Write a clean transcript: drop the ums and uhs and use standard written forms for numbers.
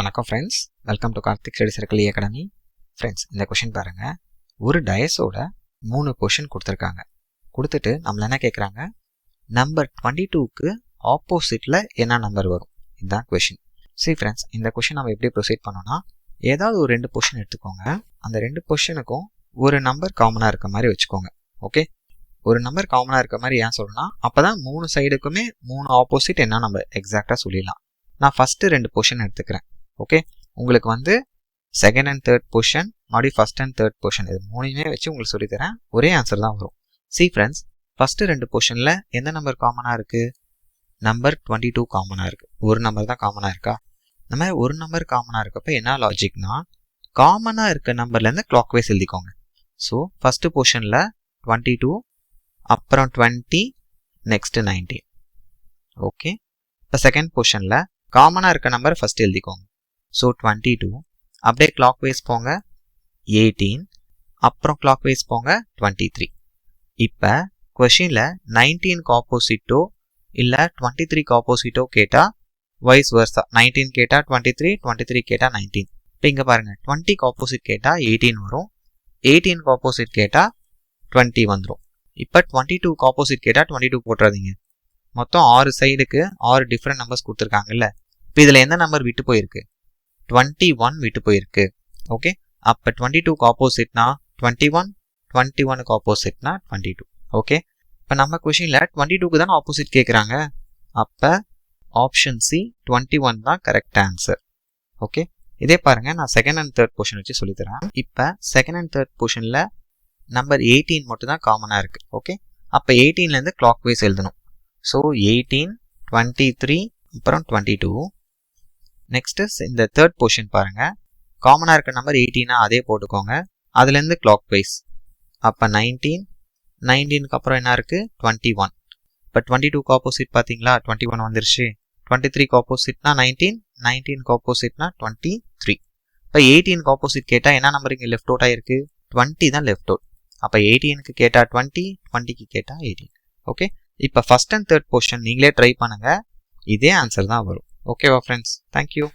வணக்கம் friends, welcome to Karthik study circle academy. Friends, இந்த question பாருங்கள். ஒரு டயஸோட 3 கொஷின் கொடுத்துருக்காங்க. கொடுத்துட்டு நம்மள என்ன கேட்குறாங்க, நம்பர் 22க்கு ஆப்போசிட்டில் என்ன நம்பர் வரும், இதுதான் கொஷின். சரி ஃப்ரெண்ட்ஸ், இந்த கொஷின் நம்ம எப்படி ப்ரொசீட் பண்ணோன்னா, ஏதாவது ஒரு 2 பொசிஷன் எடுத்துக்கோங்க. அந்த 2 பொசிஷனுக்கும் ஒரு நம்பர் காமனாக இருக்க மாதிரி வச்சுக்கோங்க. ஓகே, ஒரு நம்பர் காமனாக இருக்க மாதிரி ஏன் சொல்லணும்னா, அப்போ தான் 3 சைடுக்குமே 3 ஆப்போசிட் என்ன நம்ம எக்ஸாக்டாக சொல்லிடலாம். நான் ஃபஸ்ட்டு 2 பொசிஷன் எடுத்துக்கிறேன். ஓகே, உங்களுக்கு வந்து செகண்ட் அண்ட் தேர்ட் பொசிஷன், மறுபடியும் ஃபஸ்ட் அண்ட் தேர்ட் பொசிஷன், இது 3மே வச்சு உங்களுக்கு சொல்லித்தரேன். ஒரே ஆன்சர் தான் வரும். சி ஃப்ரெண்ட்ஸ், ஃபஸ்ட்டு 2 பொசிஷனில் எந்த நம்பர் காமனாக இருக்குது? நம்பர் 22 காமனாக இருக்குது. ஒரு நம்பர் தான் காமனாக இருக்கா? இந்த மாதிரி ஒரு நம்பர் காமனாக இருக்கப்போ என்ன லாஜிக்னா, காமனாக இருக்க நம்பர்லேருந்து கிளாக் வைஸ் எழுதிக்கோங்க. ஸோ ஃபஸ்ட்டு பொசிஷனில் 22, அப்புறம் 20, நெக்ஸ்ட்டு 19. ஓகே, இப்போ செகண்ட் பொசிஷனில் காமனாக இருக்க நம்பர் ஃபஸ்ட்டு எழுதிக்கோங்க. ஸோ 22, அப்படியே கிளாக் வைஸ் போங்க 18, அப்புறம் கிளாக் வைஸ் போங்க 23. இப்போ கொஷினில் 19க்கு ஆப்போசிட்டோ இல்லை 23க்கு ஆப்போசிட்டோ கேட்டால் வைஸ் வர்ஸா, 19 கேட்டால் 23, 23 கேட்டால் 19. இப்போ இங்கே பாருங்கள், 20க்கு ஆப்போசிட் கேட்டால் 18 வரும், 18க்கு ஆப்போசிட் கேட்டால் 20 வந்துடும். இப்போ 22க்கு ஆப்போசிட் கேட்டால் 22 போட்டுறாதீங்க. மொத்தம் 6 சைடுக்கு 6 டிஃப்ரெண்ட் நம்பர்ஸ் கொடுத்துருக்காங்கல்ல. இப்போ இதில் எந்த நம்பர் விட்டு போயிருக்கு? 21 விட்டு போயிருக்கு. ஓகே, அப்போ 22க்கு ஆப்போசிட்னா 21, 21க்கு ஆப்போசிட்னா 22. ஓகே, இப்போ நம்ம கொஷினில் 22க்கு தான் ஆப்போசிட் கேட்குறாங்க. அப்போ ஆப்ஷன் சி 21 தான் கரெக்ட் ஆன்சர். ஓகே, இதே பாருங்கள், நான் செகண்ட் அண்ட் தேர்ட் பொசிஷன் வச்சு சொல்லித்தரேன். இப்போ செகண்ட் அண்ட் தேர்ட் பொசிஷனில் நம்பர் 18 மட்டும் தான் காமனாக இருக்குது. ஓகே, அப்போ 18லேருந்து கிளாக் வைஸ் எழுதணும். ஸோ 18, 23, அப்புறம் 22. நெக்ஸ்ட்டு இந்த தேர்ட் பொசிஷன் பாருங்கள், காமனாக இருக்க நம்பர் 18 அதே போட்டுக்கோங்க. அதுலேருந்து கிளாக் வைஸ். அப்போ 19, 19க்கு அப்புறம் என்ன இருக்குது? 21. இப்போ 22க்கு ஆப்போசிட் பார்த்தீங்களா, 21 வந்துருச்சு. 23க்கு ஆப்போசிட்னா 19, 19க்கு ஆப்போசிட்னா 23. இப்போ 18க்கு ஆப்போசிட் கேட்டால் என்ன நம்பர் இங்கே லெஃப்ட் அவுட் ஆகிருக்கு? 20 தான் லெஃப்ட் அவுட். அப்போ 18க்கு கேட்டால் 20, 20க்கு கேட்டால் 18. ஓகே, இப்போ ஃபஸ்ட் அண்ட் தேர்ட் பொசிஷன் நீங்களே ட்ரை பண்ணுங்கள், இதே ஆன்சர் தான் வரும். ஓகேவா ஃப்ரெண்ட்ஸ், தேங்க்யூ.